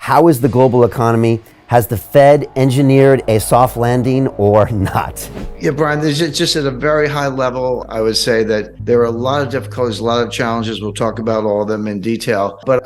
How is the global economy? Has the Fed engineered a soft landing or not? Yeah, Brian, there's just at a very high level, I would say that there are a lot of difficulties, a lot of challenges. We'll talk about all of them in detail. But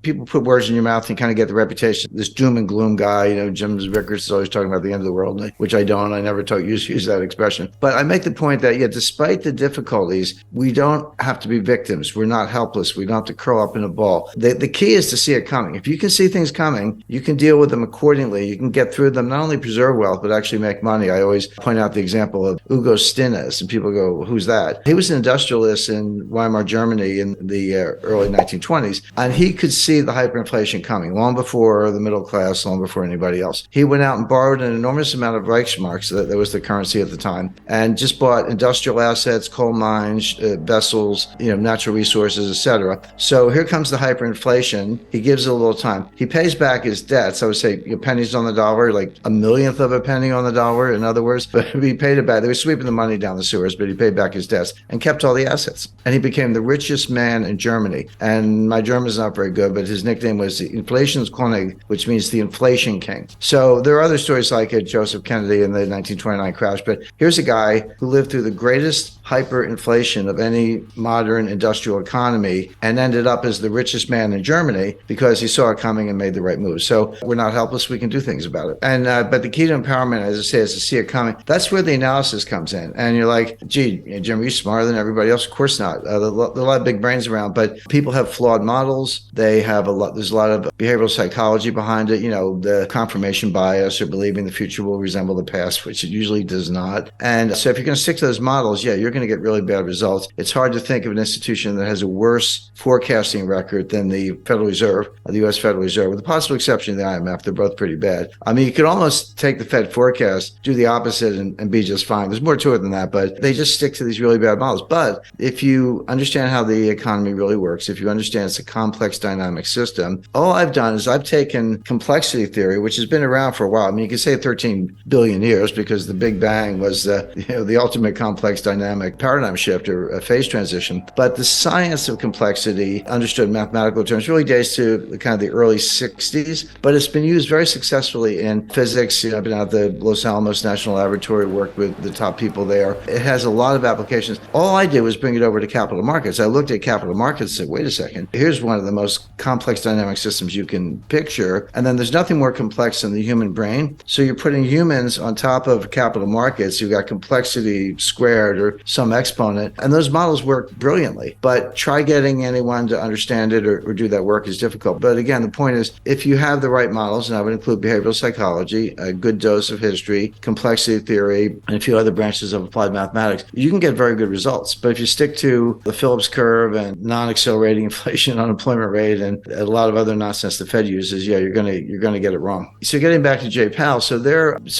people put words in your mouth and kind of get the reputation. This doom and gloom guy, Jim Rickerds is always talking about the end of the world, which I don't. I never use that expression. But I make the point that, despite the difficulties, we don't have to be victims. We're not helpless. We don't have to curl up in a ball. The key is to see it coming. If you can see things coming, you can deal with them accordingly. You can get through them, not only preserve wealth, but actually make money. I always point out the example of Hugo Stinnes, and people go, who's that? He was an industrialist in Weimar, Germany in the early 1920s, and he could see the hyperinflation coming long before the middle class, long before anybody else. He went out and borrowed an enormous amount of Reichsmarks, that was the currency at the time, and just bought industrial assets, coal mines, vessels, natural resources, etc. So here comes the hyperinflation. He gives it a little time. He pays back his debts. I would say pennies on the dollar, like a millionth of a penny on the dollar, in other words. But he paid it back. They were sweeping the money down the sewers, but he paid back his debts and kept all the assets. And he became the richest man in Germany. And my German is not very good, but his nickname was the Inflationskönig, which means the inflation king. So there are other stories like Joseph Kennedy in the 1929 crash. But here's a guy who lived through the greatest hyperinflation of any modern industrial economy and ended up as the richest man in Germany because he saw it coming and made the right moves. So we're not helpless. We can do things about it. And but the key to empowerment, as I say, is to see it coming. That's where the analysis comes in. And you're like, gee, Jim, are you smarter than everybody else? Of course not. There are a lot of big brains around, but people have flawed models. They have there's a lot of behavioral psychology behind it. The confirmation bias or believing the future will resemble the past, which it usually does not. And so if you're going to stick to those models, you're going to get really bad results. It's hard to think of an institution that has a worse forecasting record than the Federal Reserve, the U.S. Federal Reserve, with the possible exception of the IMF. They're both pretty bad. I mean, you could almost take the Fed forecast, do the opposite, and be just fine. There's more to it than that, but they just stick to these really bad models. But if you understand how the economy really works, if you understand it's a complex dynamic system, all I've done is I've taken complexity theory, which has been around for a while. I mean, you could say 13 billion years because the Big Bang was the ultimate complex dynamic paradigm shift or a phase transition. But the science of complexity, understood in mathematical terms, really dates to kind of the early 60s, but it's been used very successfully in physics. I've been out at the Los Alamos National Laboratory, worked with the top people there. It has a lot of applications. All I did was bring it over to capital markets. I looked at capital markets and said, wait a second, here's one of the most complex dynamic systems you can picture. And then there's nothing more complex than the human brain. So you're putting humans on top of capital markets. You've got complexity squared or some exponent. And those models work brilliantly. But try getting anyone to understand it or do that work is difficult. But again, the point is, if you have the right models, and I would include behavioral psychology, a good dose of history, complexity theory, and a few other branches of applied mathematics, you can get very good results. But if you stick to the Phillips curve and non-accelerating inflation, unemployment rate, and a lot of other nonsense the Fed uses, you're gonna get it wrong. So getting back to Jay Powell, so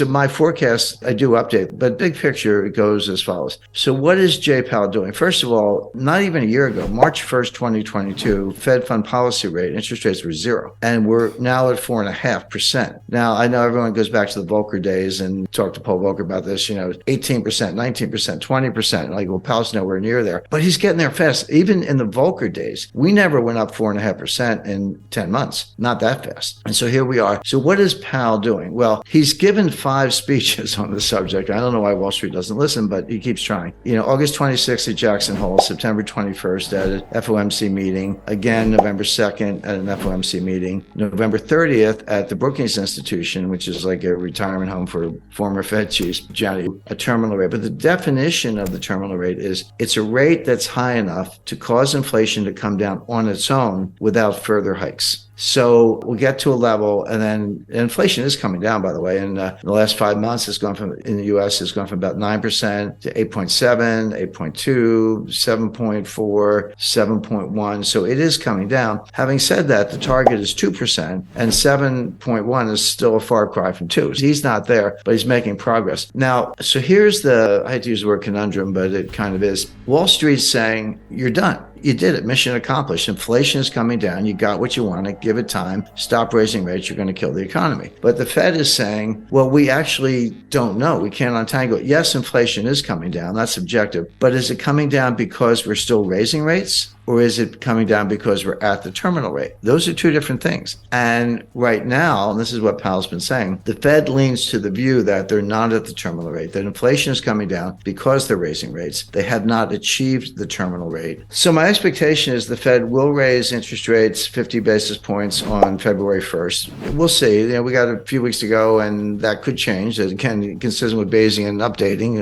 my forecast I do update, but big picture it goes as follows. So what is Jay Powell doing? First of all, not even a year ago, March 1st, 2022, Fed fund policy rate, interest rates were zero, and we're now at 4.5%. Now I know everyone goes back to the Volcker days and talk to Paul Volcker about this, 18%, 19%, 20%. Like, well, Powell's nowhere near there, but he's getting there fast. Even in the Volcker days, we never went up 4.5% in 10 months, not that fast. And so here we are. So what is Powell doing? Well, he's given 5 speeches on the subject. I don't know why Wall Street doesn't listen, but he keeps trying. August 26th at Jackson Hole, September 21st at an FOMC meeting, again, November 2nd at an FOMC meeting, November 30th at the Brookings Institution, which is like a retirement home for former Fed chiefs, a terminal rate. But the definition of the terminal rate is it's a rate that's high enough to cause inflation to come down on its own without further hikes. So we'll get to a level, and then inflation is coming down, by the way. In the last 5 months, in the U.S., it's gone from about 9% to 8.7, 8.2, 7.4, 7.1. So it is coming down. Having said that, the target is 2%, and 7.1 is still a far cry from 2. He's not there, but he's making progress. Now, so here's I hate to use the word conundrum, but it kind of is. Wall Street's saying, you're done. You did it. Mission accomplished. Inflation is coming down. You got what you wanted. Give it time. Stop raising rates. You're going to kill the economy. But the Fed is saying, well, we actually don't know. We can't untangle it. Yes, inflation is coming down. That's objective. But is it coming down because we're still raising rates? or is it coming down because we're at the terminal rate? Those are two different things. And right now, and this is what Powell's been saying, the Fed leans to the view that they're not at the terminal rate, that inflation is coming down because they're raising rates. They have not achieved the terminal rate. So my expectation is the Fed will raise interest rates 50 basis points on February 1st. We'll see. We got a few weeks to go, and that could change. Again, consistent with Beijing and updating.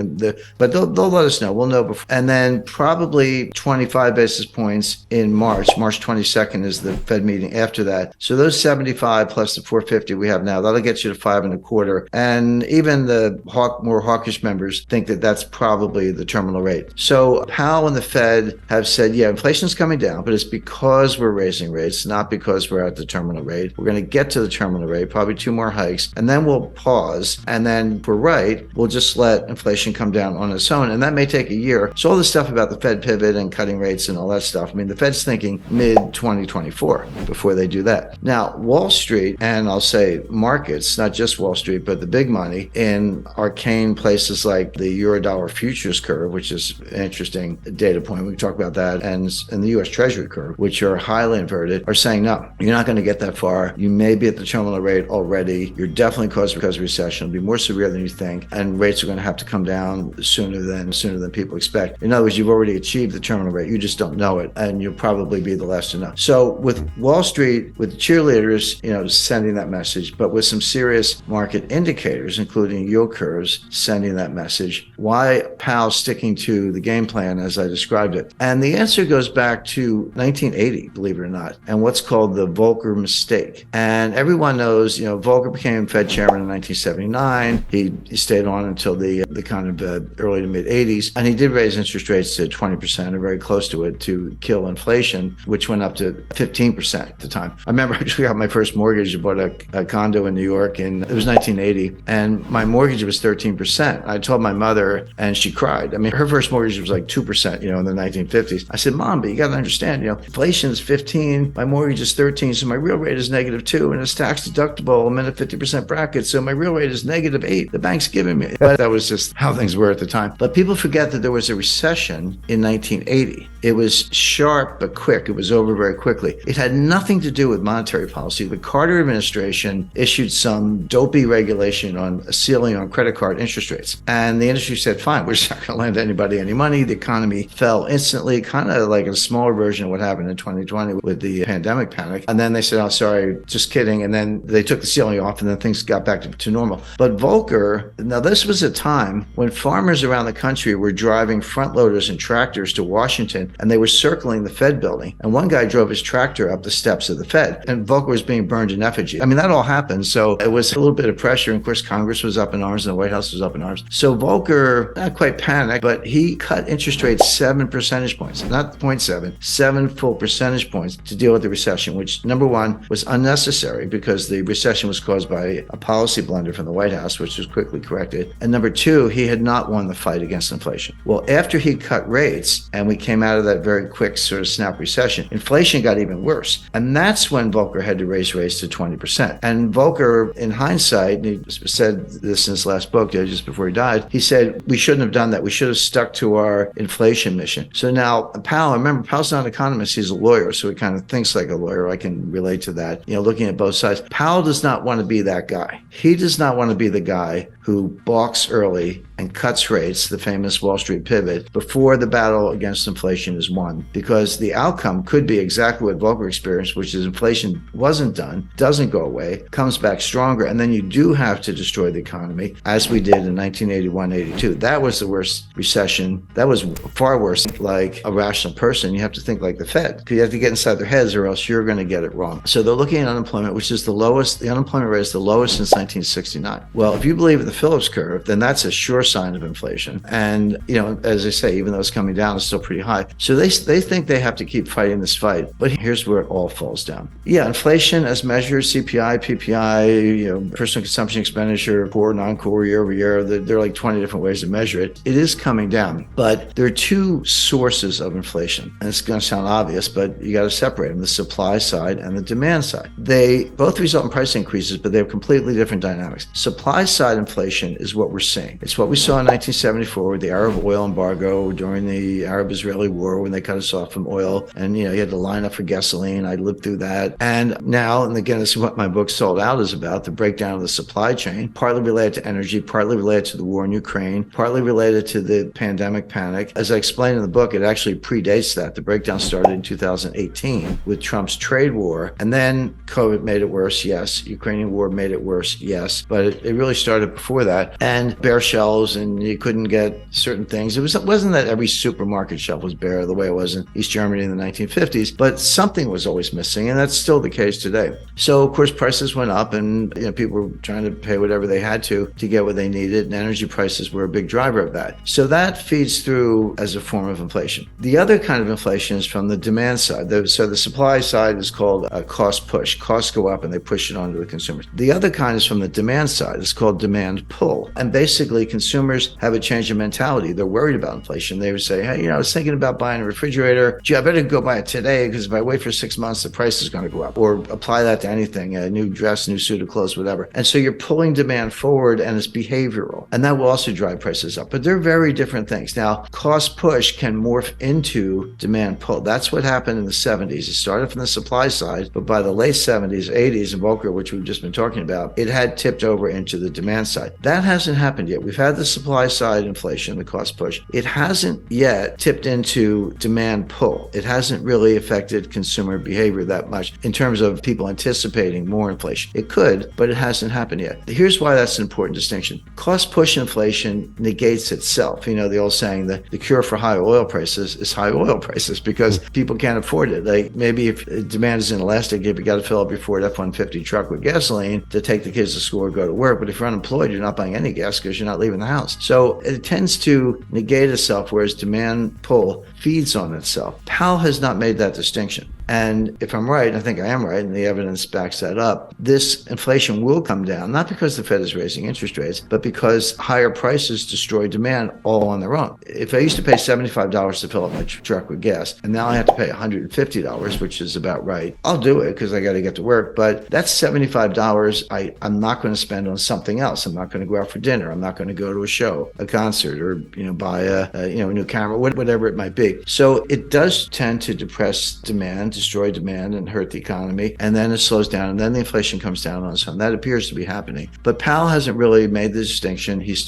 But they'll let us know. We'll know before. And then probably 25 basis points in March. March 22nd is the Fed meeting after that. So those 75 plus the 450 we have now, that'll get you to 5.25. And even the more hawkish members think that that's probably the terminal rate. So Powell and the Fed have said, yeah, inflation's coming down, but it's because we're raising rates, not because we're at the terminal rate. We're going to get to the terminal rate, probably 2 more hikes, and then we'll pause. And then if we're right, we'll just let inflation come down on its own. And that may take a year. So all this stuff about the Fed pivot and cutting rates and all that stuff, I mean, the Fed's thinking mid-2024 before they do that. Now, Wall Street, and I'll say markets, not just Wall Street, but the big money in arcane places like the Eurodollar futures curve, which is an interesting data point. We can talk about that. And the U.S. Treasury curve, which are highly inverted, are saying, no, you're not going to get that far. You may be at the terminal rate already. You're definitely caused because of recession. It'll be more severe than you think. And rates are going to have to come down sooner than people expect. In other words, you've already achieved the terminal rate. You just don't know it. And you'll probably be the last to know. So with Wall Street, with the cheerleaders, sending that message, but with some serious market indicators, including yield curves, sending that message, why Powell sticking to the game plan as I described it? And the answer goes back to 1980, believe it or not, and what's called the Volcker mistake. And everyone knows, Volcker became Fed chairman in 1979. He stayed on until the kind of early to mid 80s, and he did raise interest rates to 20% or very close to it to kill inflation, which went up to 15% at the time. I remember I actually got my first mortgage. I bought a condo in New York, and it was 1980, and my mortgage was 13%. I told my mother, and she cried. I mean, her first mortgage was like 2%, in the 1950s. I said, Mom, but you got to understand, inflation is 15, my mortgage is 13, so my real rate is -2, and it's tax deductible. I'm in a 50% bracket, so my real rate is -8. The bank's giving me. But that was just how things were at the time. But people forget that there was a recession in 1980. It was sharp but quick. It was over very quickly. It had nothing to do with monetary policy. The Carter administration issued some dopey regulation on a ceiling on credit card interest rates. And the industry said, fine, we're just not going to lend anybody any money. The economy fell instantly, kind of like a smaller version of what happened in 2020 with the pandemic panic. And then they said, oh, sorry, just kidding. And then they took the ceiling off, and then things got back to normal. But Volcker, now this was a time when farmers around the country were driving front loaders and tractors to Washington, and they were circling the Fed building. And one guy drove his tractor up the steps of the Fed, and Volcker was being burned in effigy. I mean, that all happened. So it was a little bit of pressure. And of course, Congress was up in arms and the White House was up in arms. So Volcker, not quite panicked, but he cut interest rates 7 percentage points, not 0.7, 7 full percentage points to deal with the recession, which number one was unnecessary because the recession was caused by a policy blunder from the White House, which was quickly corrected. And number two, he had not won the fight against inflation. Well, after he cut rates and we came out of that very quick sort of snap recession, inflation got even worse. And that's when Volcker had to raise rates to 20%. And Volcker, in hindsight, and he said this in his last book just before he died, he said, we shouldn't have done that. We should have stuck to our inflation mission. So now Powell, remember, Powell's not an economist, he's a lawyer, so he kind of thinks like a lawyer. I can relate to that, looking at both sides. Powell does not want to be that guy. He does not want to be the guy who balks early and cuts rates, the famous Wall Street pivot, before the battle against inflation is won. Because the outcome could be exactly what Volcker experienced, which is inflation wasn't done, doesn't go away, comes back stronger, and then you do have to destroy the economy, as we did in 1981-82. That was the worst recession. That was far worse. Like a rational person, you have to think like the Fed. You have to get inside their heads or else you're going to get it wrong. So they're looking at unemployment, which is the lowest. The unemployment rate is the lowest since 1969. Well, if you believe in the Phillips curve, then that's a sure sign of inflation. And, as I say, even though it's coming down, it's still pretty high. So they think they have to keep fighting this fight. But here's where it all falls down. Yeah, inflation as measured, CPI, PPI, personal consumption expenditure, core, non-core, year over year, there are like 20 different ways to measure it. It is coming down. But there are two sources of inflation. And it's going to sound obvious, but you got to separate them, the supply side and the demand side. They both result in price increases, but they have completely different dynamics. Supply side inflation is what we're seeing. It's what we we saw in 1974 with the Arab oil embargo during the Arab-Israeli war when they cut us off from oil, and you had to line up for gasoline. I lived through that. And now, and again, this is what my book Sold Out is about, the breakdown of the supply chain, partly related to energy, partly related to the war in Ukraine, partly related to the pandemic panic. As I explained in the book, it actually predates that. The breakdown started in 2018 with Trump's trade war, and then COVID made it worse, yes. Ukrainian war made it worse, yes. But it really started before that. And bare shelves, and you couldn't get certain things. It wasn't that every supermarket shelf was bare the way it was in East Germany in the 1950s, but something was always missing, and that's still the case today. So, of course, prices went up, and people were trying to pay whatever they had to get what they needed, and energy prices were a big driver of that. So that feeds through as a form of inflation. The other kind of inflation is from the demand side. So the supply side is called a cost push. Costs go up and they push it onto the consumers. The other kind is from the demand side. It's called demand pull. And basically consumers have a change in mentality. They're worried about inflation. They would say, hey, I was thinking about buying a refrigerator. Gee, I better go buy it today because if I wait for 6 months, the price is going to go up. Or apply that to anything, a new dress, new suit of clothes, whatever. And so you're pulling demand forward, and it's behavioral. And that will also drive prices up. But they're very different things. Now, cost push can morph into demand pull. That's what happened in the 70s. It started from the supply side, but by the late 70s, 80s, and Volcker, which we've just been talking about, it had tipped over into the demand side. That hasn't happened yet. We've had the supply side inflation, the cost push. It hasn't yet tipped into demand pull. It hasn't really affected consumer behavior that much in terms of people anticipating more inflation. It could, but it hasn't happened yet. Here's why that's an important distinction. Cost push inflation negates itself. The old saying that the cure for high oil prices is high oil prices because people can't afford it. Like maybe if demand is inelastic, if you got to fill up your Ford F-150 truck with gasoline to take the kids to school or go to work. But if you're unemployed, you're not buying any gas because you're not leaving the house. So it tends to negate itself, whereas demand pull feeds on itself. Powell has not made that distinction. And if I'm right, I think I am right, and the evidence backs that up, this inflation will come down, not because the Fed is raising interest rates, but because higher prices destroy demand all on their own. If I used to pay $75 to fill up my truck with gas, and now I have to pay $150, which is about right, I'll do it because I got to get to work. But that's $75 I'm not going to spend on something else. I'm not going to go out for dinner. I'm not going to go to a show, a concert, or buy a new camera, whatever it might be. So it does tend to depress demand, destroy demand, and hurt the economy, and then it slows down, and then the inflation comes down on its own. That appears to be happening. But Powell hasn't really made the distinction. He's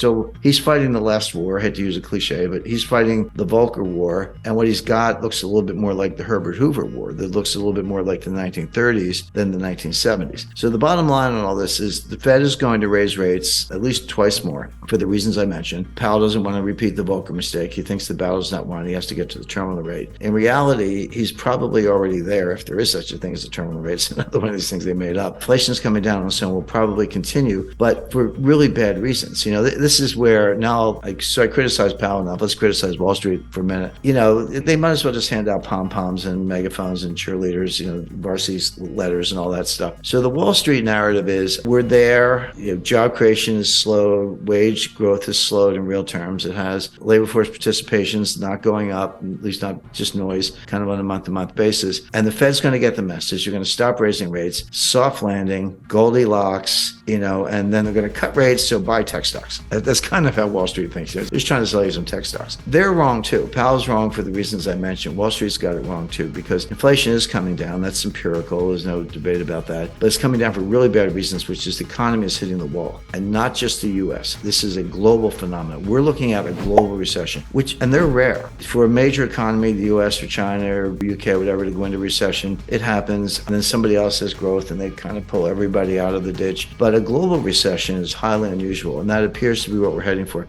fighting the last war. I hate to use a cliche, but he's fighting the Volcker War, and what he's got looks a little bit more like the Herbert Hoover War. That looks a little bit more like the 1930s than the 1970s. So the bottom line on all this is the Fed is going to raise rates at least twice more for the reasons I mentioned. Powell doesn't want to repeat the Volcker mistake. He thinks the battle's not won. He has to get to the terminal rate. In reality, he's probably already there, if there is such a thing as a terminal rate. It's another one of these things they made up. Inflation's coming down on so will probably continue, but for really bad reasons. This is where now, I criticize Powell enough. Let's criticize Wall Street for a minute. They might as well just hand out pom-poms and megaphones and cheerleaders, varsity letters and all that stuff. So the Wall Street narrative is we're there, job creation is slow, wage growth is slowed in real terms. It has labor force participation's not going up, at least not just noise, kind of on a month-to-month basis. And the Fed's going to get the message. You're going to stop raising rates, soft landing, Goldilocks, and then they're going to cut rates, so buy tech stocks. That's kind of how Wall Street thinks. They're just trying to sell you some tech stocks. They're wrong too. Powell's wrong for the reasons I mentioned. Wall Street's got it wrong too, because inflation is coming down. That's empirical. There's no debate about that. But it's coming down for really bad reasons, which is the economy is hitting the wall. And not just the U.S. This is a global phenomenon. We're looking at a global recession, and they're rare. For a major economy, the U.S. or China or UK, whatever, to go into recession, it happens, and then somebody else has growth, and they kind of pull everybody out of the ditch. But a global recession is highly unusual, and that appears to be what we're heading for.